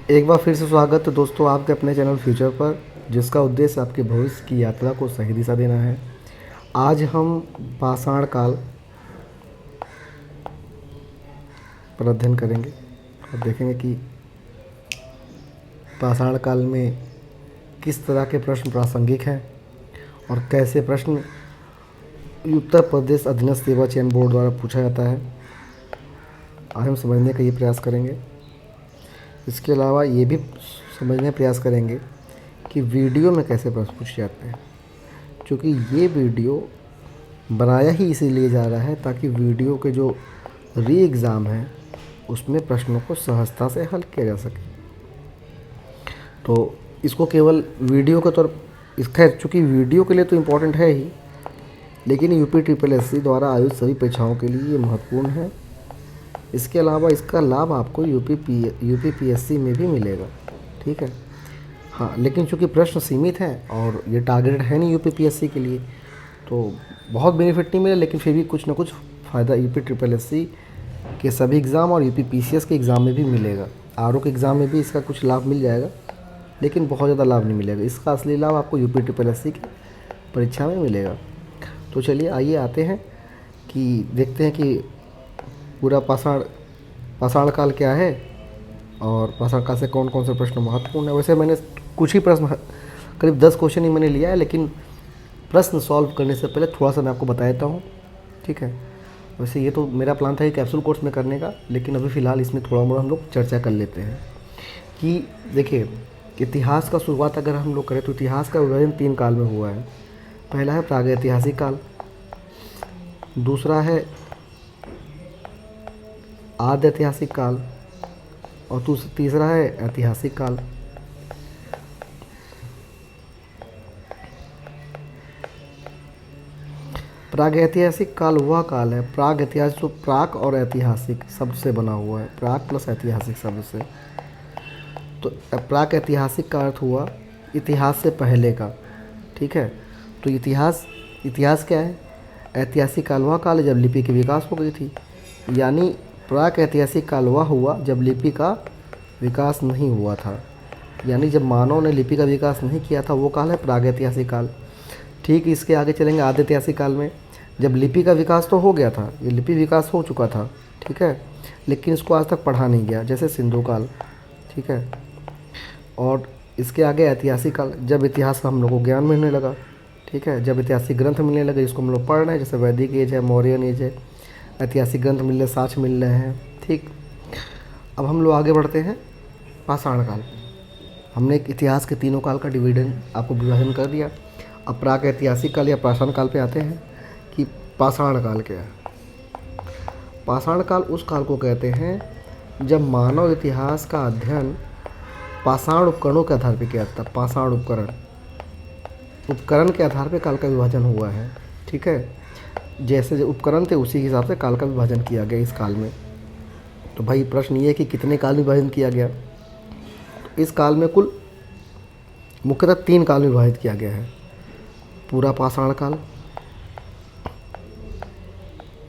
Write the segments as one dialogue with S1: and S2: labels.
S1: एक बार फिर से स्वागत है दोस्तों आपके अपने चैनल फ्यूचर पर, जिसका उद्देश्य आपके भविष्य की यात्रा को सही दिशा देना है। आज हम पाषाण काल पर अध्ययन करेंगे और देखेंगे कि पाषाण काल में किस तरह के प्रश्न प्रासंगिक हैं और कैसे प्रश्न उत्तर प्रदेश अधीनस्थ सेवा चयन बोर्ड द्वारा पूछा जाता है। आज हम समझने का ये प्रयास करेंगे। इसके अलावा ये भी समझने का प्रयास करेंगे कि वीडियो में कैसे प्रश्न पूछे जाते हैं, क्योंकि ये वीडियो बनाया ही इसीलिए जा रहा है ताकि वीडियो के जो री एग्ज़ाम है उसमें प्रश्नों को सहजता से हल किया जा सके। तो इसको केवल वीडियो के तौर इसका, चूँकि वीडियो के लिए तो इम्पोर्टेंट है ही, लेकिन UP-SSSC द्वारा आयोजित सभी परीक्षाओं के लिए ये महत्वपूर्ण है। इसके अलावा इसका लाभ आपको UP-PSC में भी मिलेगा, ठीक है। हाँ, लेकिन चूँकि प्रश्न सीमित हैं और ये टारगेटेड है नहीं UP-PSC के लिए, तो बहुत बेनिफिट नहीं मिला, लेकिन फिर भी कुछ ना कुछ फ़ायदा UP-SSSC के सभी एग्ज़ाम और UP-PCS के एग्ज़ाम में भी मिलेगा। RO के एग्ज़ाम में भी इसका कुछ लाभ मिल जाएगा, लेकिन बहुत ज़्यादा लाभ नहीं मिलेगा। इसका असली लाभ आपको UP-SSSC की परीक्षा में मिलेगा। तो चलिए आइए आते हैं कि देखते हैं कि पूरा पाषाण काल क्या है और पाषाण काल से कौन कौन से प्रश्न महत्वपूर्ण है। वैसे मैंने कुछ ही प्रश्न, करीब 10 क्वेश्चन ही मैंने लिया है, लेकिन प्रश्न सॉल्व करने से पहले थोड़ा सा मैं आपको बता देता हूँ, ठीक है। वैसे ये तो मेरा प्लान था कि कैप्सूल कोर्स में करने का, लेकिन अभी फ़िलहाल इसमें थोड़ा मोड़ा हम लोग चर्चा कर लेते हैं कि देखिए, इतिहास का शुरुआत अगर हम लोग करें तो इतिहास का विभाजन 3 काल में हुआ है। पहला है प्रागैतिहासिक काल, दूसरा है आद्य ऐतिहासिक काल और तीसरा है ऐतिहासिक काल। प्रागैतिहासिक काल वह काल है, प्राग इतिहास जो प्राक और ऐतिहासिक शब्द से बना हुआ है, प्राक प्लस ऐतिहासिक शब्द से। तो प्राक ऐतिहासिक का अर्थ हुआ इतिहास से पहले का, ठीक है। तो इतिहास क्या है? ऐतिहासिक काल वह काल है जब लिपि की विकास हो गई थी, यानी प्राक ऐतिहासिक काल वह हुआ जब लिपि का विकास नहीं हुआ था, यानी जब मानव ने लिपि का विकास नहीं किया था, वो काल है प्रागैतिहासिक काल। ठीक, इसके आगे चलेंगे आद्य ऐतिहासिक काल में, जब लिपि का विकास तो हो गया था, ये लिपि विकास हो चुका था, ठीक है, लेकिन इसको आज तक पढ़ा नहीं गया, जैसे सिंधु काल, ठीक है। और इसके आगे ऐतिहासिक काल, जब इतिहास का हम लोग को ज्ञान मिलने लगा, ठीक है, जब ऐतिहासिक ग्रंथ मिलने लगे जिसको हम लोग पढ़ रहे हैं, जैसे वैदिक एज है, मौर्यन एज है, ऐतिहासिक ग्रंथ मिल रहे, साक्ष्य मिल रहे हैं, ठीक। अब हम लोग आगे बढ़ते हैं पाषाण काल। हमने एक इतिहास के तीनों काल का आपको विभाजन कर दिया। अब प्राक ऐतिहासिक काल या पाषाण काल पे आते हैं कि पाषाण काल क्या है। पाषाण काल उस काल को कहते हैं जब मानव इतिहास का अध्ययन पाषाण उपकरणों के आधार पर किया जाता है। पाषाण उपकरण के आधार पर काल का विभाजन हुआ है, ठीक है। जैसे जो उपकरण थे उसी हिसाब से काल का विभाजन किया गया इस काल में। तो भाई प्रश्न ये है कि कितने काल में विभाजन किया गया। तो इस काल में कुल मुख्यतः 3 काल में विभाजित किया गया है, पूरा पाषाण काल,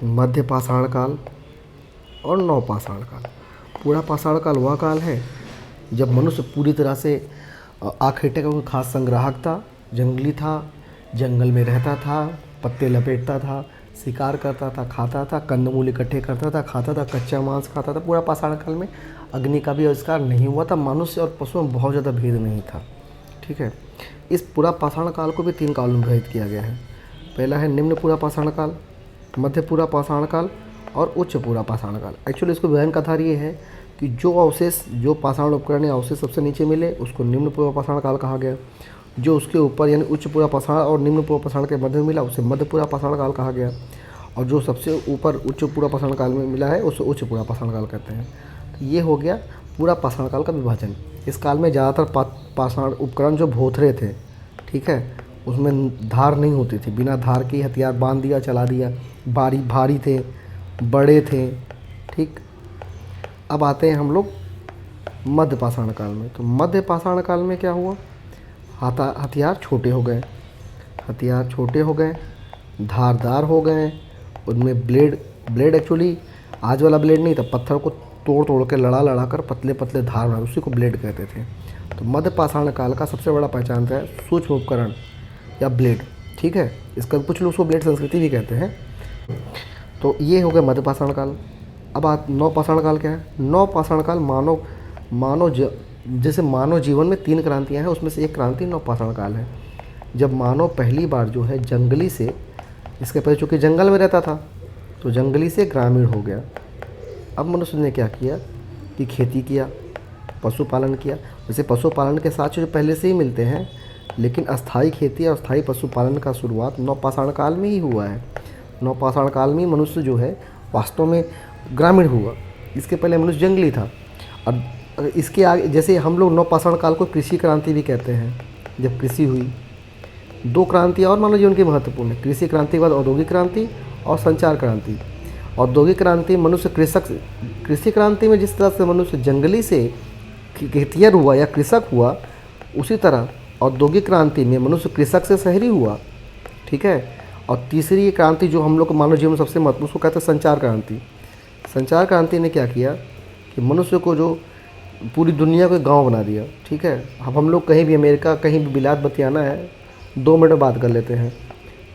S1: मध्य पाषाण काल और नव पाषाण काल। पूरा पाषाण काल वह काल है जब मनुष्य पूरी तरह से आखेटे का खास संग्राहक था, जंगली था, जंगल में रहता था, पत्ते लपेटता था, शिकार करता था, खाता था, कंदमूल इकट्ठे करता था, खाता था, कच्चा मांस खाता था। पूरा पाषाण काल में अग्नि का भी आविष्कार नहीं हुआ था, मनुष्य और पशु में बहुत ज़्यादा भेद नहीं था, ठीक है। इस पूरा पाषाण काल को भी 3 काल में विभाजित किया गया है। पहला है निम्न पूरा पाषाण काल, मध्य पूरा पाषाण काल और उच्च पूरा पाषाण काल। एक्चुअली इसको विभाजन का आधार ये है कि जो पाषाण उपकरण या अवशेष सबसे नीचे मिले उसको निम्न पूरा पाषाण काल कहा गया, जो उसके ऊपर यानी उच्च पूरा पाषाण और निम्न पूरा पाषाण के मध्य में मिला उसे मध्य पूरा पाषाण काल कहा गया, और जो सबसे ऊपर उच्च पूरा पाषाण काल में मिला है उसे उच्च पूरा पाषाण काल कहते हैं। तो ये हो गया पूरा पाषाण काल का विभाजन। इस काल में ज़्यादातर पाषाण उपकरण जो भोथरे थे, ठीक है, उसमें धार नहीं होती थी, बिना धार के हथियार बांध दिया, चला दिया, भारी थे, बड़े थे, ठीक। अब आते हैं हम लोग मध्य पाषाण काल में। तो मध्य पाषाण काल में क्या हुआ, हथियार छोटे हो गए, धारदार हो गए, उनमें ब्लेड एक्चुअली आज वाला ब्लेड नहीं था, पत्थर को तोड़ तोड़ के लड़ा लड़ा कर पतले पतले धार बना, उसी को ब्लेड कहते थे। तो मध्य पाषाण काल का सबसे बड़ा पहचान है सूक्ष्म उपकरण या ब्लेड, ठीक है। इसका कुछ लोग उसको ब्लेड संस्कृति भी कहते हैं। तो ये हो गया मध्य पाषाण काल। अब नव पाषाण काल क्या है? नव पाषाण काल जैसे मानव जीवन में 3 क्रांतियाँ हैं, उसमें से एक क्रांति नव पाषाण काल है। जब मानव पहली बार जो है जंगली से, इसके पहले चूँकि जंगल में रहता था तो जंगली से ग्रामीण हो गया। अब मनुष्य ने क्या किया कि खेती किया, पशुपालन किया। वैसे पशुपालन के साथ जो पहले से ही मिलते हैं, लेकिन अस्थाई खेती और अस्थाई पशुपालन का शुरुआत नव पाषाण काल में ही हुआ है। नव पाषाण काल में मनुष्य जो है वास्तव में ग्रामीण हुआ। इसके पहले मनुष्य जंगली था। और इसके आगे जैसे हम लोग नव पाषाण काल को कृषि क्रांति भी कहते हैं। जब कृषि हुई, 2 क्रांतियाँ और मानव जीवन की महत्वपूर्ण है। कृषि क्रांति के बाद औद्योगिक क्रांति और संचार क्रांति। औद्योगिक क्रांति मनुष्य कृषि क्रांति में जिस तरह से मनुष्य जंगली से खेतिहर हुआ या कृषक हुआ, उसी तरह औद्योगिक क्रांति में मनुष्य कृषक से शहरी हुआ, ठीक है। और तीसरी क्रांति जो हम लोग को मानव जीवन में सबसे महत्वपूर्ण, उसको कहते हैं संचार क्रांति। संचार क्रांति ने क्या किया कि मनुष्य को जो पूरी दुनिया को गांव बना दिया, ठीक है। अब हम लोग कहीं भी अमेरिका, कहीं भी बिलात बतियाना है 2 मिनट में बात कर लेते हैं,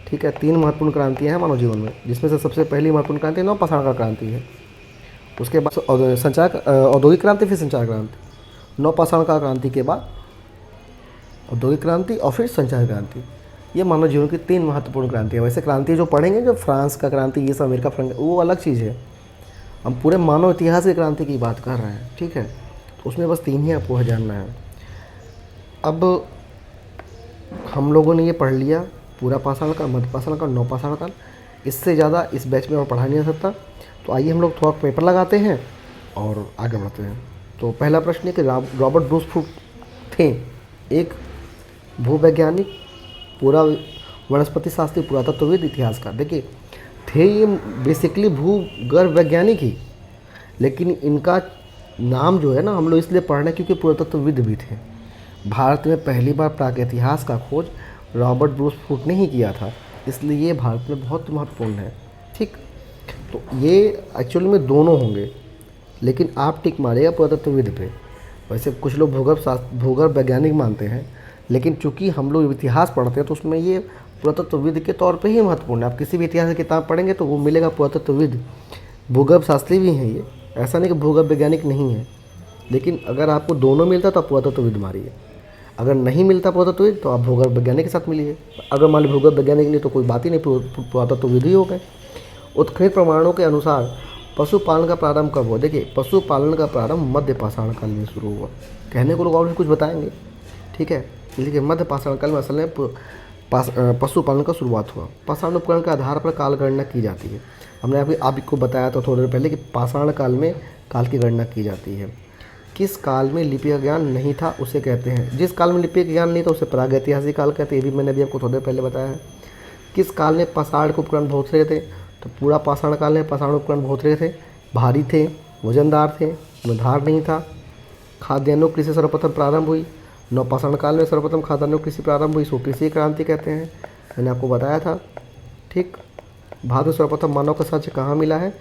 S1: ठीक है। 3 महत्वपूर्ण क्रांतियाँ हैं मानव जीवन में, जिसमें से सबसे पहली महत्वपूर्ण क्रांति नव पाषाण का क्रांति है। उसके बाद औद्योगिक क्रांति, फिर संचार क्रांति। नव पाषाण का क्रांति के बाद औद्योगिक क्रांति और फिर संचार क्रांति। ये मानव जीवन की 3 महत्वपूर्ण क्रांति है। वैसे क्रांति जो पढ़ेंगे, जो फ्रांस का क्रांति, ये सब अमेरिका फ्रांस, वो अलग चीज़ है। हम पूरे मानव इतिहास की क्रांति की बात कर रहे हैं, ठीक है। तो उसमें बस 3 ही आपको जानना है। अब हम लोगों ने ये पढ़ लिया पूरा पाषाण काल, मध्य पाषाण काल, नव पाषाण काल। इससे ज़्यादा इस बैच में और पढ़ा नहीं जा सकता। तो आइए हम लोग थोड़ा पेपर लगाते हैं और आगे बढ़ते हैं। तो पहला प्रश्न है कि रॉबर्ट ब्रूस फूट थे एक भूवैज्ञानिक, पूरा वनस्पति शास्त्री, पुरातत्वविद, इतिहासकार। देखिए, थे ये बेसिकली भूगर्भ वैज्ञानिक ही, लेकिन इनका नाम जो है ना हम लोग इसलिए पढ़ रहे हैं क्योंकि पुरातत्वविद भी थे। भारत में पहली बार प्रागैतिहास का खोज रॉबर्ट ब्रूस फूट ने ही किया था, इसलिए ये भारत में बहुत महत्वपूर्ण है, ठीक। तो ये एक्चुअली में दोनों होंगे, लेकिन आप टिक मारिएगा पुरातत्वविद पे। वैसे कुछ लोग भूगर्भ वैज्ञानिक मानते हैं, लेकिन चूंकि हम लोग इतिहास पढ़ते हैं तो उसमें ये पुरातत्वविद के तौर पे ही महत्वपूर्ण है। आप किसी भी इतिहास की किताब पढ़ेंगे तो वो मिलेगा पुरातत्वविद। भूगर्भ शास्त्री भी हैं ये, ऐसा नहीं कि भूगर्भ वैज्ञानिक नहीं है, लेकिन अगर आपको दोनों मिलता तो आप पुरातत्वविद मारिए। अगर नहीं मिलता पुरातत्वविद तो आप भूगर्भ वैज्ञानिक के साथ मिलिए। अगर मान ली भूगर्भ वैज्ञानिक नहीं तो कोई बात ही नहीं, पुरातत्वविद ही हो गए। उत्खनन प्रमाणों के अनुसार पशुपालन का प्रारंभ कब हुआ? देखिए, पशुपालन का प्रारंभ मध्य पाषाण काल में शुरू हुआ। कहने को लोग और भी कुछ बताएंगे, ठीक है, लेकिन मध्य पाषाण काल में असल में पशुपालन का शुरुआत हुआ। पाषाण उपकरण के आधार पर काल गणना की जाती है। हमने आपको बताया था थोड़ी देर पहले कि पाषाण काल में काल की गणना की जाती है। किस काल में लिपि का ज्ञान नहीं था उसे कहते हैं, जिस काल में लिपि का ज्ञान नहीं था उसे प्रागैतिहासिक काल कहते हैं। ये भी मैंने अभी आपको थोड़ी देर पहले बताया है। किस काल में पाषाण के उपकरण बहुत रहे थे? तो पूरा पाषाण काल में पाषाण उपकरण बहुत रहे थे, भारी थे, वजनदार थे, उनमें धार नहीं था। खाद्यान्नों की कृषि सर्वप्रथम प्रारंभ हुई। नव पाषाण काल में सर्वप्रथम खाद्यान्नों की कृषि प्रारंभ हुई, इसको कृषि क्रांति कहते हैं, मैंने आपको बताया था, ठीक। भारत में सर्वप्रथम मानव का साक्ष्य कहाँ मिला है?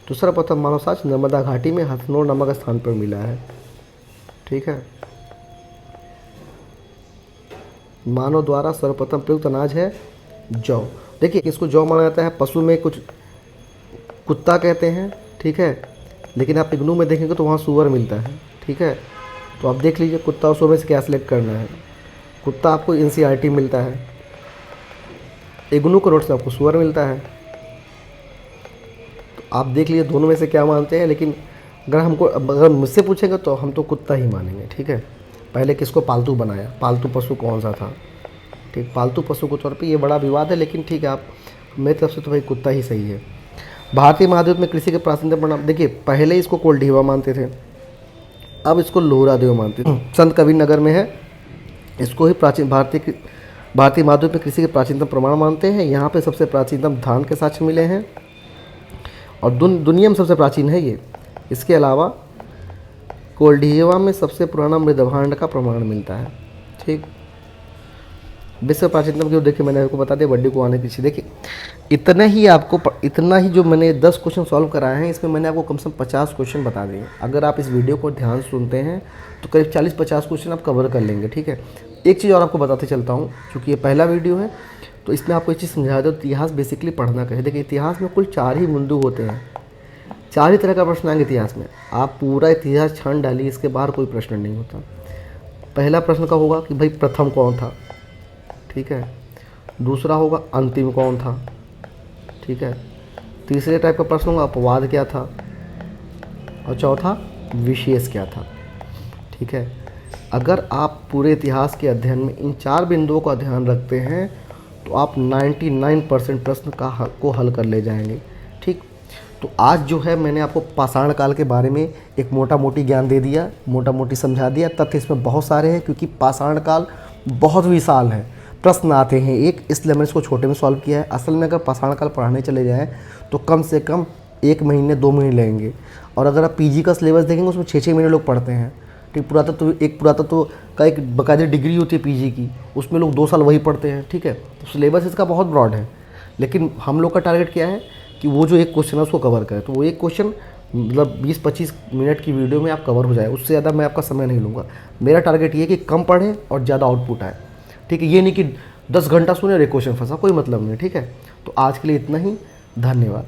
S1: तो सर्वप्रथम मानव साक्ष्य नर्मदा घाटी में हथनोर नामक स्थान पर मिला है, ठीक है। मानव द्वारा सर्वप्रथम प्रयुक्त अनाज है जौ। देखिए, इसको जौ माना जाता है, पशु में कुछ कुत्ता कहते हैं, ठीक है, लेकिन आप इग्नू में देखेंगे तो वहाँ सूअर मिलता है, ठीक है। तो आप देख लीजिए कुत्ता और सूअर में से क्या सिलेक्ट करना है। कुत्ता आपको एनसीईआरटी मिलता है, इग्नू के नोट से आपको सूअर मिलता है। तो आप देख लीजिए दोनों में से क्या मानते हैं, लेकिन अगर मुझसे पूछेंगे तो हम तो कुत्ता ही मानेंगे, ठीक है। पहले किसको पालतू बनाया, पालतू पशु कौन सा था, ठीक। पालतू पशु के तौर पे ये बड़ा विवाद है, लेकिन ठीक है, आप मेरी तरफ से तो भाई कुत्ता ही सही है। भारतीय महाद्वीप में कृषि के प्राचीनतम प्रणाम, देखिए पहले इसको कोल्डीवा मानते थे, अब इसको लोहरादेव मानते थे। संत कबीर नगर में है, इसको ही प्राचीन भारतीय महाद्वीप में कृषि के प्राचीनतम प्रमाण मानते हैं। यहाँ पे सबसे प्राचीनतम धान के साक्ष्य मिले हैं और दुनिया में सबसे प्राचीन है ये। इसके अलावा कोल्डीवा में सबसे पुराना मृदभांड का प्रमाण मिलता है, ठीक। विश्व प्राचीनतम की देखिए मैंने आपको बता दिया, बड्डी को आने पीछे देखिए इतना ही जो मैंने 10 क्वेश्चन सॉल्व कराए हैं, इसमें मैंने आपको कम से कम 50 क्वेश्चन बता दिए। अगर आप इस वीडियो को ध्यान से सुनते हैं तो करीब 40-50 क्वेश्चन आप कवर कर लेंगे, ठीक है। एक चीज़ और आपको बताते चलता हूँ, क्योंकि ये पहला वीडियो है तो इसमें आपको एक चीज़ समझा दो, इतिहास बेसिकली पढ़ना कहे। देखिए इतिहास में कुल 4 ही बिंदु होते हैं, 4 ही तरह का प्रश्न आएंगे इतिहास में। आप पूरा इतिहास छान डालिए, इसके बाहर कोई प्रश्न नहीं होता। पहला प्रश्न का होगा कि भाई प्रथम कौन था, ठीक है। दूसरा होगा अंतिम कौन था, ठीक है। तीसरे टाइप का प्रश्न होगा अपवाद क्या था, और चौथा विशेष क्या था, ठीक है। अगर आप पूरे इतिहास के अध्ययन में इन 4 बिंदुओं का ध्यान रखते हैं तो आप 99% प्रश्न को हल कर ले जाएंगे, ठीक। तो आज जो है मैंने आपको पाषाण काल के बारे में एक मोटा मोटी ज्ञान दे दिया, मोटा मोटी समझा दिया। तथ्य इसमें बहुत सारे हैं क्योंकि पाषाण काल बहुत विशाल है, प्रश्न आते हैं एक, इसलिए मैंने इसको छोटे में सॉल्व किया है। असल में अगर पाषाण काल पढ़ाने चले जाएँ तो कम से कम 1 महीने 2 महीने लगेंगे। और अगर आप पीजी का सिलेबस देखेंगे उसमें 6-6 महीने लोग पढ़ते हैं, ठीक। पुरातत्व का एक बाकायदे डिग्री होती है पीजी की, उसमें लोग 2 साल वही पढ़ते हैं, ठीक है। तो सिलेबस इसका बहुत ब्रॉड है, लेकिन हम लोग का टारगेट क्या है कि वो जो एक क्वेश्चन है उसको कवर करें। तो वो एक क्वेश्चन मतलब 20-25 मिनट की वीडियो में आप कवर हो जाए, उससे ज़्यादा मैं आपका समय नहीं लूँगा। मेरा टारगेट ये है कि कम पढ़ें और ज़्यादा आउटपुट आए, ठीक है। ये नहीं कि 10 घंटा सुने और एक क्वेश्चन फंसा, कोई मतलब नहीं, ठीक है। तो आज के लिए इतना ही, धन्यवाद।